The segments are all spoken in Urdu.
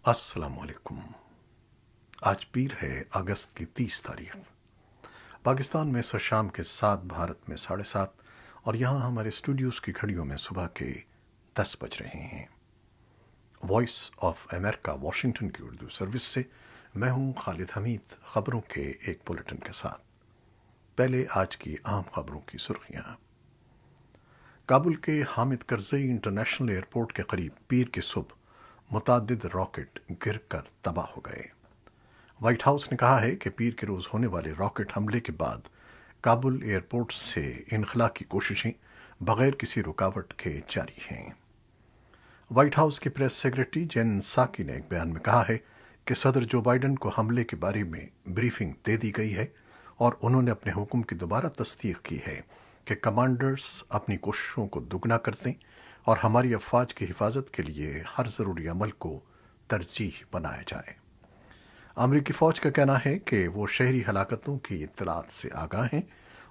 السلام علیکم۔ آج پیر ہے، اگست کی 30 تاریخ۔ پاکستان میں شام کے 7، بھارت میں 7:30، اور یہاں ہمارے اسٹوڈیوز کی گھڑیوں میں صبح کے 10 بج رہے ہیں۔ وائس آف امریکہ واشنگٹن کی اردو سروس سے میں ہوں خالد حمید، خبروں کے ایک بلیٹن کے ساتھ۔ پہلے آج کی اہم خبروں کی سرخیاں۔ کابل کے حامد کرزئی انٹرنیشنل ایئرپورٹ کے قریب پیر کی صبح متعدد راکٹ گر کر تباہ ہو گئے۔ وائٹ ہاؤس نے کہا ہے کہ پیر کے روز ہونے والے راکٹ حملے کے بعد کابل ایئرپورٹ سے انخلا کی کوششیں بغیر کسی رکاوٹ کے جاری ہیں۔ وائٹ ہاؤس کی پریس سیکرٹری جین ساکی نے ایک بیان میں کہا ہے کہ صدر جو بائیڈن کو حملے کے بارے میں بریفنگ دے دی گئی ہے اور انہوں نے اپنے حکم کی دوبارہ تصدیق کی ہے کہ کمانڈرز اپنی کوششوں کو دگنا کر دیں اور ہماری افواج کی حفاظت کے لیے ہر ضروری عمل کو ترجیح بنایا جائے۔ امریکی فوج کا کہنا ہے کہ وہ شہری ہلاکتوں کی اطلاعات سے آگاہ ہیں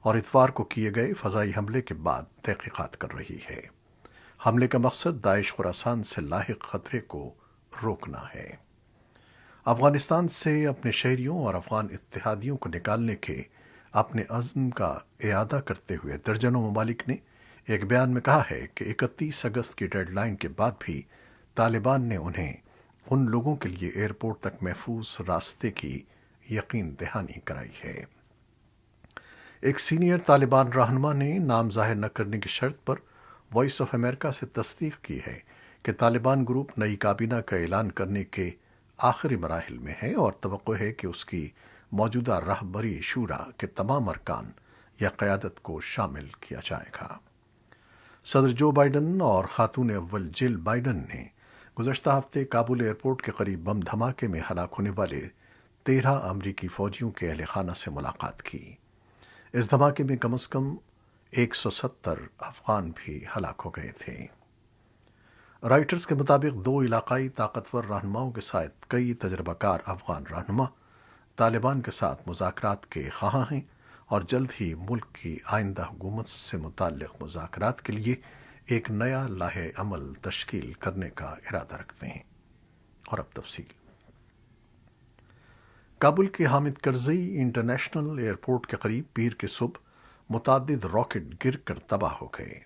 اور اتوار کو کیے گئے فضائی حملے کے بعد تحقیقات کر رہی ہے۔ حملے کا مقصد داعش خراسان سے لاحق خطرے کو روکنا ہے۔ افغانستان سے اپنے شہریوں اور افغان اتحادیوں کو نکالنے کے اپنے عزم کا اعادہ کرتے ہوئے درجنوں ممالک نے ایک بیان میں کہا ہے کہ 31 اگست کی ڈیڈ لائن کے بعد بھی طالبان نے انہیں ان لوگوں کے لیے ایئرپورٹ تک محفوظ راستے کی یقین دہانی کرائی ہے۔ ایک سینئر طالبان رہنما نے نام ظاہر نہ کرنے کی شرط پر وائس آف امریکہ سے تصدیق کی ہے کہ طالبان گروپ نئی کابینہ کا اعلان کرنے کے آخری مراحل میں ہے اور توقع ہے کہ اس کی موجودہ رہبری شورا کے تمام ارکان یا قیادت کو شامل کیا جائے گا۔ صدر جو بائیڈن اور خاتون اول جل بائیڈن نے گزشتہ ہفتے کابل ایئرپورٹ کے قریب بم دھماکے میں ہلاک ہونے والے 13 امریکی فوجیوں کے اہل خانہ سے ملاقات کی۔ اس دھماکے میں کم از کم 170 افغان بھی ہلاک ہو گئے تھے۔ رائٹرز کے مطابق 2 علاقائی طاقتور رہنماؤں کے ساتھ کئی تجربہ کار افغان رہنما طالبان کے ساتھ مذاکرات کے خواہاں ہیں اور جلد ہی ملک کی آئندہ حکومت سے متعلق مذاکرات کے لیے ایک نیا لائحہ عمل تشکیل کرنے کا ارادہ رکھتے ہیں۔ اور اب تفصیل۔ کابل کے حامد کرزئی انٹرنیشنل ایئرپورٹ کے قریب پیر کی صبح متعدد راکٹ گر کر تباہ ہو گئے،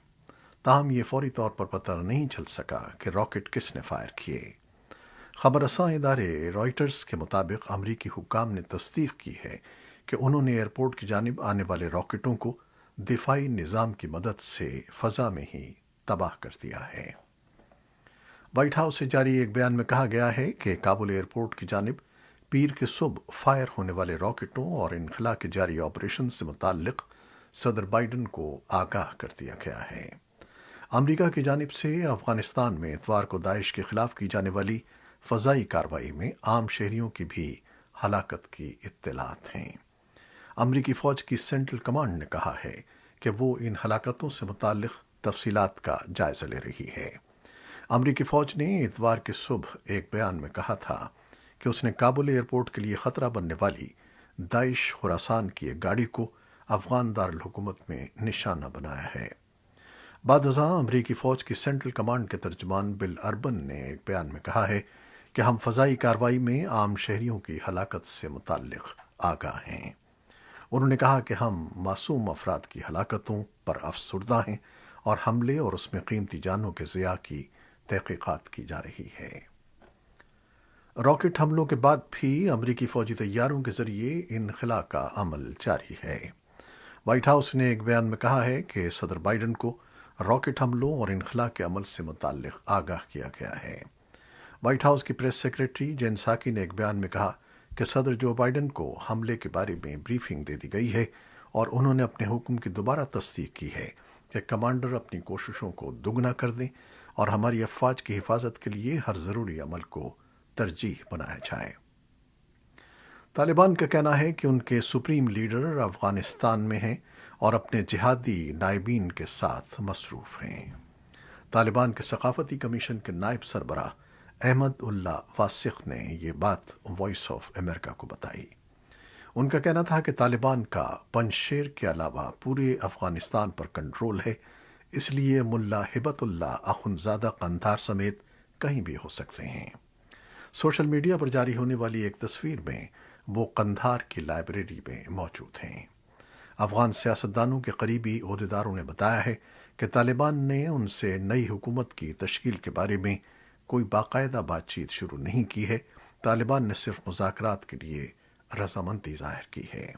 تاہم یہ فوری طور پر پتہ نہیں چل سکا کہ راکٹ کس نے فائر کیے۔ خبر رساں ادارے رائٹرز کے مطابق امریکی حکام نے تصدیق کی ہے کہ انہوں نے ایئرپورٹ کی جانب آنے والے راکٹوں کو دفاعی نظام کی مدد سے فضا میں ہی تباہ کر دیا ہے۔ وائٹ ہاؤس سے جاری ایک بیان میں کہا گیا ہے کہ کابل ایئرپورٹ کی جانب پیر کی صبح فائر ہونے والے راکٹوں اور انخلا کے جاری آپریشن سے متعلق صدر بائیڈن کو آگاہ کر دیا گیا ہے۔ امریکہ کی جانب سے افغانستان میں اتوار کو داعش کے خلاف کی جانے والی فضائی کارروائی میں عام شہریوں کی بھی ہلاکت کی اطلاعات ہیں۔ امریکی فوج کی سینٹرل کمانڈ نے کہا ہے کہ وہ ان ہلاکتوں سے متعلق تفصیلات کا جائزہ لے رہی ہے۔ امریکی فوج نے اتوار کی صبح ایک بیان میں کہا تھا کہ اس نے کابل ایئرپورٹ کے لیے خطرہ بننے والی داعش خراسان کی ایک گاڑی کو افغان دارالحکومت میں نشانہ بنایا ہے۔ بعد ازاں امریکی فوج کی سینٹرل کمانڈ کے ترجمان بل اربن نے ایک بیان میں کہا ہے کہ ہم فضائی کارروائی میں عام شہریوں کی ہلاکت سے متعلق آگاہ ہیں۔ انہوں نے کہا کہ ہم معصوم افراد کی ہلاکتوں پر افسردہ ہیں اور حملے اور اس میں قیمتی جانوں کے ضیاع کی تحقیقات کی جا رہی ہے۔ راکٹ حملوں کے بعد بھی امریکی فوجی طیاروں کے ذریعے انخلا کا عمل جاری ہے۔ وائٹ ہاؤس نے ایک بیان میں کہا ہے کہ صدر بائیڈن کو راکٹ حملوں اور انخلا کے عمل سے متعلق آگاہ کیا گیا ہے۔ وائٹ ہاؤس کی پریس سیکرٹری جین ساکی نے ایک بیان میں کہا کہ صدر جو بائیڈن کو حملے کے بارے میں بریفنگ دے دی گئی ہے اور انہوں نے اپنے حکم کی دوبارہ تصدیق کی ہے کہ کمانڈر اپنی کوششوں کو دگنا کر دیں اور ہماری افواج کی حفاظت کے لیے ہر ضروری عمل کو ترجیح بنایا جائے۔ طالبان کا کہنا ہے کہ ان کے سپریم لیڈر افغانستان میں ہیں اور اپنے جہادی نائبین کے ساتھ مصروف ہیں۔ طالبان کے ثقافتی کمیشن کے نائب سربراہ احمد اللہ واسق نے یہ بات وائس آف امریکہ کو بتائی۔ ان کا کہنا تھا کہ طالبان کا پنجشیر کے علاوہ پورے افغانستان پر کنٹرول ہے، اس لیے ملا ہبت اللہ اخندزادہ قندھار سمیت کہیں بھی ہو سکتے ہیں۔ سوشل میڈیا پر جاری ہونے والی ایک تصویر میں وہ قندھار کی لائبریری میں موجود ہیں۔ افغان سیاستدانوں کے قریبی عہدیداروں نے بتایا ہے کہ طالبان نے ان سے نئی حکومت کی تشکیل کے بارے میں کوئی باقاعدہ بات چیت شروع نہیں کی ہے۔ طالبان نے صرف مذاکرات کے لیے رضامندی ظاہر کی ہے۔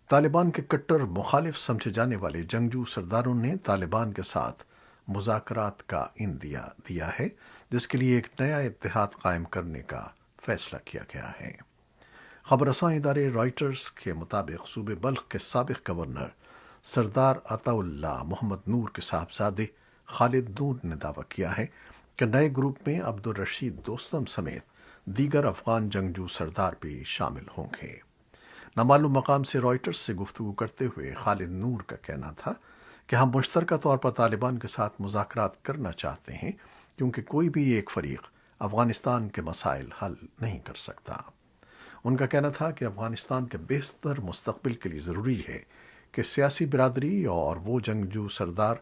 طالبان کے کٹر مخالف سمجھے جانے والے جنگجو سرداروں نے طالبان کے ساتھ مذاکرات کا دیا ہے، جس کے لیے ایک نیا اتحاد قائم کرنے کا فیصلہ کیا گیا ہے۔ خبر رساں ادارے رائٹرز کے مطابق صوبے بلخ کے سابق گورنر سردار عطا اللہ محمد نور کے صاحبزادے خالد نور نے دعویٰ کیا ہے کہ نئے گروپ میں عبدالرشید دوستم سمیت دیگر افغان جنگجو سردار بھی شامل ہوں گے۔ نامعلوم مقام سے رائٹرز سے گفتگو کرتے ہوئے خالد نور کا کہنا تھا کہ ہم مشترکہ طور پر طالبان کے ساتھ مذاکرات کرنا چاہتے ہیں، کیونکہ کوئی بھی ایک فریق افغانستان کے مسائل حل نہیں کر سکتا۔ ان کا کہنا تھا کہ افغانستان کے بہتر مستقبل کے لیے ضروری ہے کہ سیاسی برادری اور وہ جنگجو سردار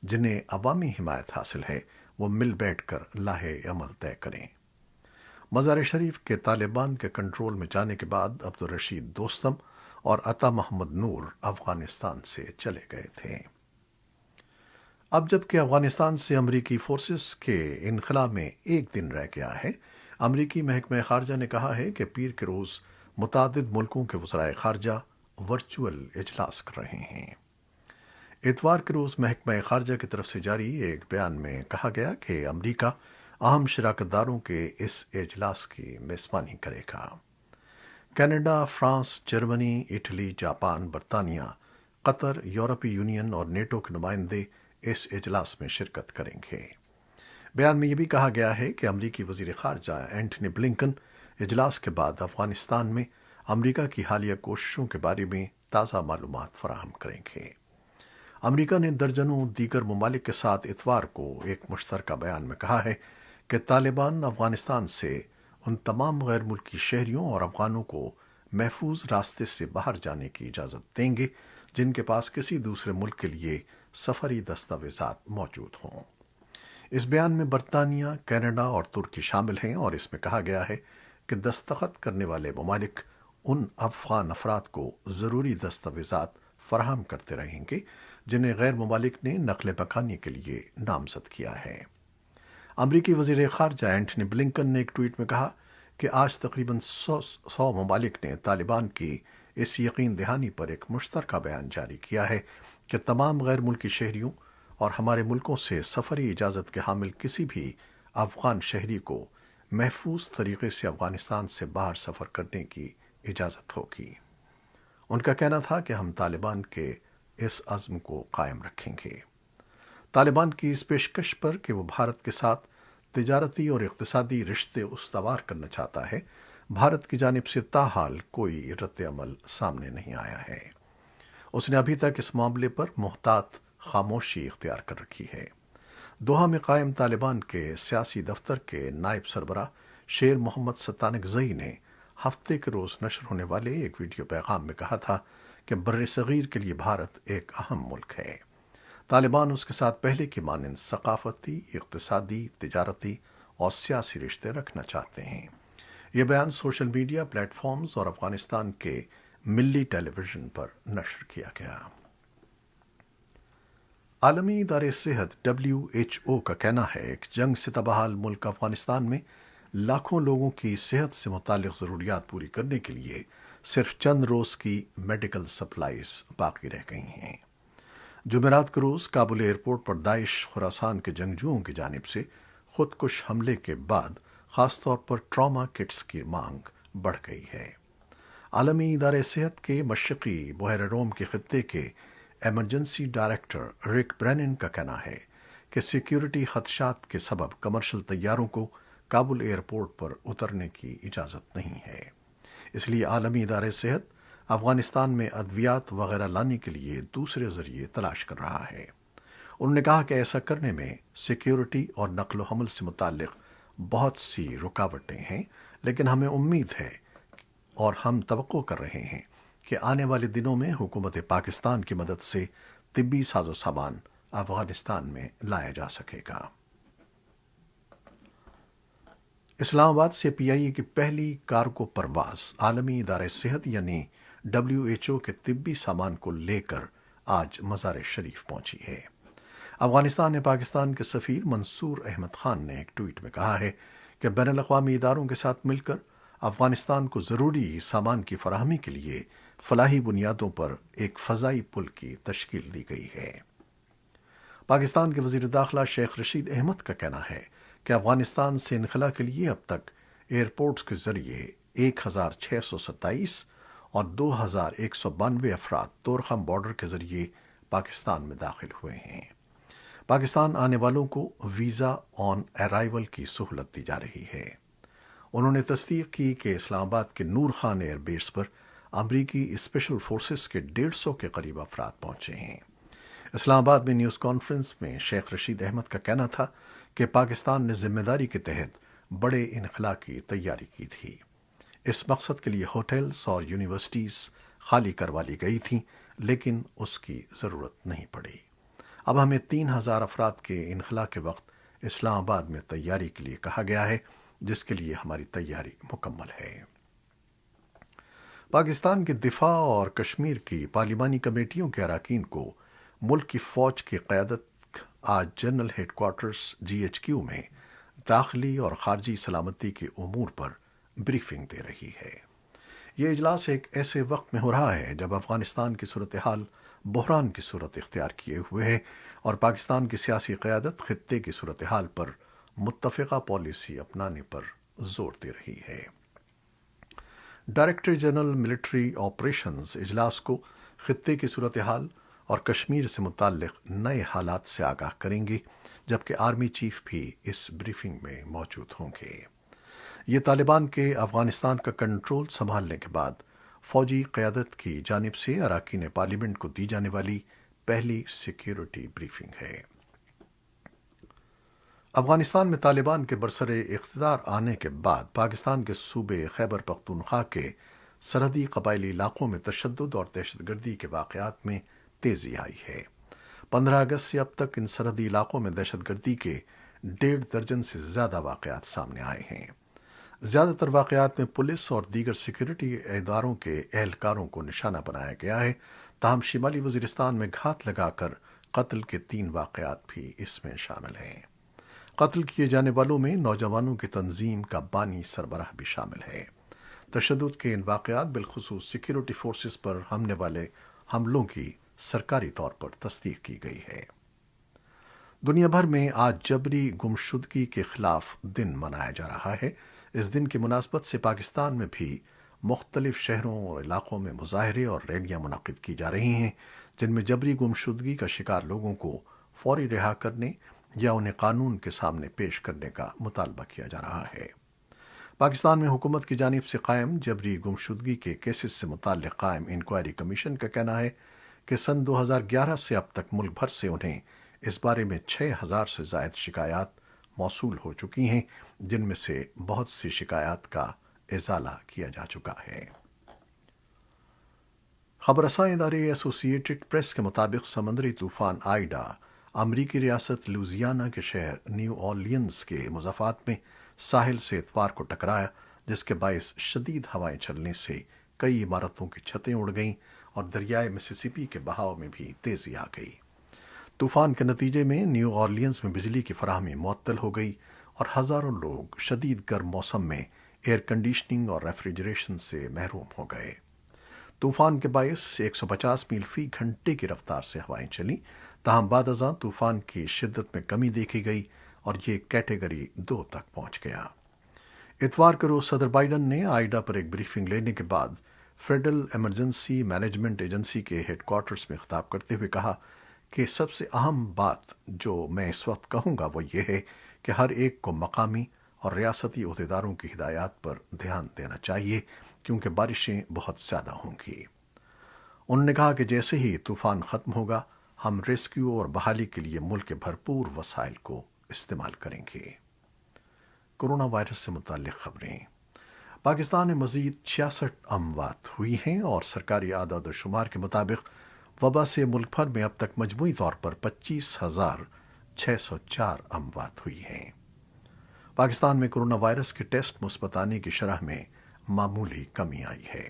جنہیں عوامی حمایت حاصل ہے وہ مل بیٹھ کر لاہے عمل طے کریں۔ مزار شریف کے طالبان کے کنٹرول میں جانے کے بعد عبدالرشید دوستم اور عطا محمد نور افغانستان سے چلے گئے تھے۔ اب جب کہ افغانستان سے امریکی فورسز کے انخلا میں ایک دن رہ گیا ہے، امریکی محکمہ خارجہ نے کہا ہے کہ پیر کے روز متعدد ملکوں کے وزرائے خارجہ ورچوئل اجلاس کر رہے ہیں۔ اتوار کے روز محکمہ خارجہ کی طرف سے جاری ایک بیان میں کہا گیا کہ امریکہ اہم شراکت داروں کے اس اجلاس کی میزبانی کرے گا۔ Canada, France, Germany, Italy, Japan, برطانیہ، قطر، یورپی یونین اور نیٹو کے نمائندے اس اجلاس میں شرکت کریں گے۔ بیان میں یہ بھی کہا گیا ہے کہ امریکی وزیر خارجہ اینٹنی بلنکن اجلاس کے بعد افغانستان میں امریکہ کی حالیہ کوششوں کے بارے میں تازہ معلومات فراہم کریں گے۔ امریکہ نے درجنوں دیگر ممالک کے ساتھ اتوار کو ایک مشترکہ بیان میں کہا ہے کہ طالبان افغانستان سے ان تمام غیر ملکی شہریوں اور افغانوں کو محفوظ راستے سے باہر جانے کی اجازت دیں گے جن کے پاس کسی دوسرے ملک کے لیے سفری دستاویزات موجود ہوں۔ اس بیان میں برطانیہ، کینیڈا اور ترکی شامل ہیں اور اس میں کہا گیا ہے کہ دستخط کرنے والے ممالک ان افغان افراد کو ضروری دستاویزات فراہم کرتے رہیں گے جنہیں غیر ممالک نے نقل مکانی کے لیے نامزد کیا ہے۔ امریکی وزیر خارجہ اینٹنی بلنکن نے ایک ٹویٹ میں کہا کہ آج تقریباً 100 ممالک نے طالبان کی اس یقین دہانی پر ایک مشترکہ بیان جاری کیا ہے کہ تمام غیر ملکی شہریوں اور ہمارے ملکوں سے سفری اجازت کے حامل کسی بھی افغان شہری کو محفوظ طریقے سے افغانستان سے باہر سفر کرنے کی اجازت ہوگی۔ ان کا کہنا تھا کہ ہم طالبان کے اس عزم کو قائم رکھیں گے۔ طالبان کی اس پیشکش پر کہ وہ بھارت کے ساتھ تجارتی اور اقتصادی رشتے استوار کرنا چاہتا ہے، بھارت کی جانب سے تاحال کوئی رد عمل سامنے نہیں آیا ہے۔ اس نے ابھی تک اس معاملے پر محتاط خاموشی اختیار کر رکھی ہے۔ دوحہ میں قائم طالبان کے سیاسی دفتر کے نائب سربراہ شیر محمد ستانکزئی نے ہفتے کے روز نشر ہونے والے ایک ویڈیو پیغام میں کہا تھا کہ بر صغیر کے لیے بھارت ایک اہم ملک ہے۔ طالبان اس کے ساتھ پہلے کی مانند ثقافتی، اقتصادی، تجارتی اور سیاسی رشتے رکھنا چاہتے ہیں۔ یہ بیان سوشل میڈیا پلیٹ فارمز اور افغانستان کے ملی ٹیلی ویژن پر نشر کیا گیا۔ عالمی ادارے صحت WHO کا کہنا ہے کہ جنگ سے تباہ ملک افغانستان میں لاکھوں لوگوں کی صحت سے متعلق ضروریات پوری کرنے کے لیے صرف چند روز کی میڈیکل سپلائز باقی رہ گئی ہیں۔ جمعرات کے روز کابل ایئرپورٹ پر داعش خراسان کے جنگجوؤں کی جانب سے خودکش حملے کے بعد خاص طور پر ٹراما کٹس کی مانگ بڑھ گئی ہے۔ عالمی ادارے صحت کے مشرقی بحیرہ روم کے خطے کے ایمرجنسی ڈائریکٹر رک برینن کا کہنا ہے کہ سیکیورٹی خدشات کے سبب کمرشل طیاروں کو کابل ایئرپورٹ پر اترنے کی اجازت نہیں ہے۔ اس لیے عالمی ادارے صحت افغانستان میں ادویات وغیرہ لانے کے لیے دوسرے ذریعے تلاش کر رہا ہے۔ انہوں نے کہا کہ ایسا کرنے میں سیکیورٹی اور نقل و حمل سے متعلق بہت سی رکاوٹیں ہیں، لیکن ہمیں امید ہے اور ہم توقع کر رہے ہیں کہ آنے والے دنوں میں حکومت پاکستان کی مدد سے طبی ساز و سامان افغانستان میں لایا جا سکے گا۔ اسلام آباد سے پی آئی اے کی پہلی کارگو پرواز عالمی ادارہ صحت یعنی WHO کے طبی سامان کو لے کر آج مزار شریف پہنچی ہے۔ افغانستان نے پاکستان کے سفیر منصور احمد خان نے ایک ٹویٹ میں کہا ہے کہ بین الاقوامی اداروں کے ساتھ مل کر افغانستان کو ضروری سامان کی فراہمی کے لیے فلاحی بنیادوں پر ایک فضائی پل کی تشکیل دی گئی ہے۔ پاکستان کے وزیر داخلہ شیخ رشید احمد کا کہنا ہے کہ افغانستان سے انخلا کے لیے اب تک ایئرپورٹس کے ذریعے 1627 اور 2192 افراد طورخم بارڈر کے ذریعے پاکستان میں داخل ہوئے ہیں۔ پاکستان آنے والوں کو ویزا آن ارائیول کی سہولت دی جا رہی ہے۔ انہوں نے تصدیق کی کہ اسلام آباد کے نور خان ایئر بیس پر امریکی اسپیشل فورسز کے 150 کے قریب افراد پہنچے ہیں۔ اسلام آباد میں نیوز کانفرنس میں شیخ رشید احمد کا کہنا تھا کہ پاکستان نے ذمہ داری کے تحت بڑے انخلا کی تیاری کی تھی۔ اس مقصد کے لیے ہوٹلز اور یونیورسٹیز خالی کروا لی گئی تھیں، لیکن اس کی ضرورت نہیں پڑی۔ اب ہمیں 3000 افراد کے انخلا کے وقت اسلام آباد میں تیاری کے لیے کہا گیا ہے، جس کے لیے ہماری تیاری مکمل ہے۔ پاکستان کے دفاع اور کشمیر کی پارلیمانی کمیٹیوں کے اراکین کو ملک کی فوج کی قیادت آج جنرل ہیڈ کوارٹرز GHQ میں داخلی اور خارجی سلامتی کے امور پر بریفنگ دے رہی ہے۔ یہ اجلاس ایک ایسے وقت میں ہو رہا ہے جب افغانستان کی صورتحال بحران کی صورت اختیار کیے ہوئے ہے اور پاکستان کی سیاسی قیادت خطے کی صورتحال پر متفقہ پالیسی اپنانے پر زور دے رہی ہے۔ ڈائریکٹر جنرل ملٹری آپریشنز اجلاس کو خطے کی صورتحال اور کشمیر سے متعلق نئے حالات سے آگاہ کریں گے، جبکہ آرمی چیف بھی اس بریفنگ میں موجود ہوں گے۔ یہ طالبان کے افغانستان کا کنٹرول سنبھالنے کے بعد فوجی قیادت کی جانب سے اراکین پارلیمنٹ کو دی جانے والی پہلی سیکیورٹی بریفنگ ہے۔ افغانستان میں طالبان کے برسر اقتدار آنے کے بعد پاکستان کے صوبے خیبر پختونخوا کے سرحدی قبائلی علاقوں میں تشدد اور دہشت گردی کے واقعات میں تیزی آئی ہے۔ 15 اگست سے اب تک ان سرحدی علاقوں میں دہشت گردی کے 1.5 درجن سے زیادہ واقعات سامنے آئے ہیں۔ زیادہ تر واقعات میں پولیس اور دیگر سیکورٹی اداروں کے اہلکاروں کو نشانہ بنایا گیا ہے، تاہم شمالی وزیرستان میں گھات لگا کر قتل کے 3 واقعات بھی اس میں شامل ہیں۔ قتل کیے جانے والوں میں نوجوانوں کی تنظیم کا بانی سربراہ بھی شامل ہے۔ تشدد کے ان واقعات بالخصوص سیکورٹی فورسز پر ہونے والے حملوں کی سرکاری طور پر تصدیق کی گئی ہے۔ دنیا بھر میں آج جبری گمشدگی کے خلاف دن منایا جا رہا ہے۔ اس دن کی مناسبت سے پاکستان میں بھی مختلف شہروں اور علاقوں میں مظاہرے اور ریلیاں منعقد کی جا رہی ہیں، جن میں جبری گمشدگی کا شکار لوگوں کو فوری رہا کرنے یا انہیں قانون کے سامنے پیش کرنے کا مطالبہ کیا جا رہا ہے۔ پاکستان میں حکومت کی جانب سے قائم جبری گمشدگی کے کیسز سے متعلق قائم انکوائری کمیشن کا کہنا ہے کہ سن 2011 سے اب تک ملک بھر سے انہیں اس بارے میں 6000 سے زائد شکایات موصول ہو چکی ہیں، جن میں سے بہت سی شکایات کا ازالہ کیا جا چکا ہے۔ خبر رساں ادارے ایسوسی ایٹڈ پریس کے مطابق سمندری طوفان آئیڈا امریکی ریاست لوزیانا کے شہر نیو اورلینز کے مضافات میں ساحل سے اتوار کو ٹکرایا، جس کے باعث شدید ہوائیں چلنے سے کئی عمارتوں کی چھتیں اڑ گئیں اور دریائے مسیسپی کے بہاؤ میں بھی تیزی آ گئی۔ طوفان کے نتیجے میں نیو اورلینز میں بجلی کی فراہمی معطل ہو گئی اور ہزاروں لوگ شدید گرم موسم میں ایئر کنڈیشننگ اور ریفریجریشن سے محروم ہو گئے۔ طوفان کے باعث 150 میل فی گھنٹے کی رفتار سے ہوائیں چلیں، تاہم بعد ازاں طوفان کی شدت میں کمی دیکھی گئی اور یہ کیٹیگری 2 تک پہنچ گیا۔ اتوار کے روز صدر بائیڈن نے آئیڈا پر ایک بریفنگ لینے کے بعد فیڈرل ایمرجنسی مینجمنٹ ایجنسی کے ہیڈ کوارٹرز میں خطاب کرتے ہوئے کہا کہ سب سے اہم بات جو میں اس وقت کہوں گا وہ یہ ہے کہ ہر ایک کو مقامی اور ریاستی عہدیداروں کی ہدایات پر دھیان دینا چاہیے، کیونکہ بارشیں بہت زیادہ ہوں گی۔ انہوں نے کہا کہ جیسے ہی طوفان ختم ہوگا ہم ریسکیو اور بحالی کے لیے ملک کے بھرپور وسائل کو استعمال کریں گے۔ کورونا وائرس سے متعلق خبریں۔ پاکستان میں مزید 66 اموات ہوئی ہیں اور سرکاری اعداد و شمار کے مطابق وبا سے ملک بھر میں اب تک مجموعی طور پر 25,604 اموات ہوئی ہیں۔ پاکستان میں کورونا وائرس کے ٹیسٹ مثبت آنے کی شرح میں معمولی کمی آئی ہے۔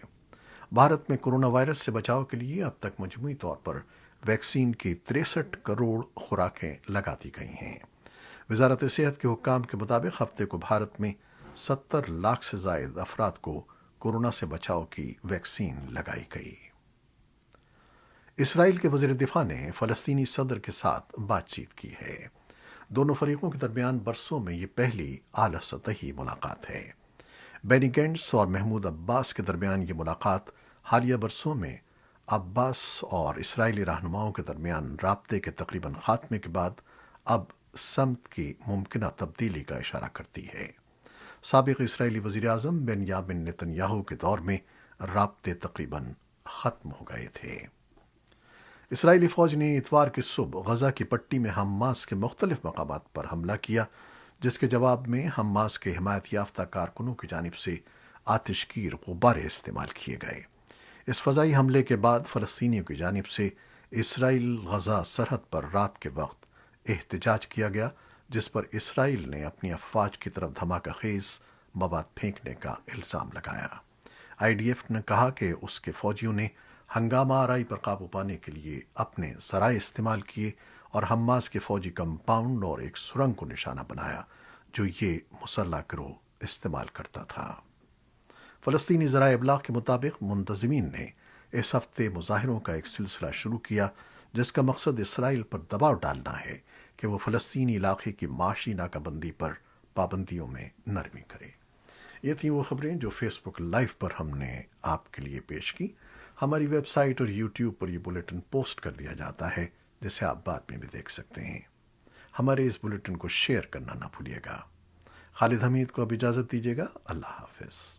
بھارت میں کورونا وائرس سے بچاؤ کے لیے اب تک مجموعی طور پر ویکسین کی 63 کروڑ خوراکیں لگا دی گئی ہیں۔ وزارت صحت کے حکام کے مطابق ہفتے کو بھارت میں 70 لاکھ سے زائد افراد کو کورونا سے بچاؤ کی ویکسین لگائی گئی۔ اسرائیل کے وزیر دفاع نے فلسطینی صدر کے ساتھ بات چیت کی ہے۔ دونوں فریقوں کے درمیان برسوں میں یہ پہلی اعلیٰ سطحی ملاقات ہے۔ بینی گینٹس اور محمود عباس کے درمیان یہ ملاقات حالیہ برسوں میں عباس اور اسرائیلی رہنماؤں کے درمیان رابطے کے تقریباً خاتمے کے بعد اب سمت کی ممکنہ تبدیلی کا اشارہ کرتی ہے۔ سابق اسرائیلی وزیر اعظم بنیامن نتن یاہو کے دور میں رابطے تقریباً ختم ہو گئے تھے۔ اسرائیلی فوج نے اتوار کی صبح غزہ کی پٹی میں حماس کے مختلف مقامات پر حملہ کیا، جس کے جواب میں حماس کے حمایت یافتہ کارکنوں کی جانب سے آتش گیر غبارے استعمال کیے گئے۔ اس فضائی حملے کے بعد فلسطینیوں کی جانب سے اسرائیل غزہ سرحد پر رات کے وقت احتجاج کیا گیا، جس پر اسرائیل نے اپنی افواج کی طرف دھماکہ خیز مواد پھینکنے کا الزام لگایا۔ آئی ڈی ایف نے کہا کہ اس کے فوجیوں نے ہنگامہ آرائی پر قابو پانے کے لیے اپنے ذرائع استعمال کیے اور حماس کے فوجی کمپاؤنڈ اور ایک سرنگ کو نشانہ بنایا جو یہ مسلح گروہ استعمال کرتا تھا۔ فلسطینی ذرائع ابلاغ کے مطابق منتظمین نے اس ہفتے مظاہروں کا ایک سلسلہ شروع کیا، جس کا مقصد اسرائیل پر دباؤ ڈالنا ہے کہ وہ فلسطینی علاقے کی معاشی ناکہ بندی پر پابندیوں میں نرمی کرے۔ یہ تھیں وہ خبریں جو فیس بک لائیو پر ہم نے آپ کے لیے پیش کی۔ ہماری ویب سائٹ اور یوٹیوب پر یہ بلیٹن پوسٹ کر دیا جاتا ہے، جسے آپ بعد میں بھی دیکھ سکتے ہیں۔ ہمارے اس بلیٹن کو شیئر کرنا نہ بھولیے گا۔ خالد حمید کو اب اجازت دیجیے گا۔ اللہ حافظ۔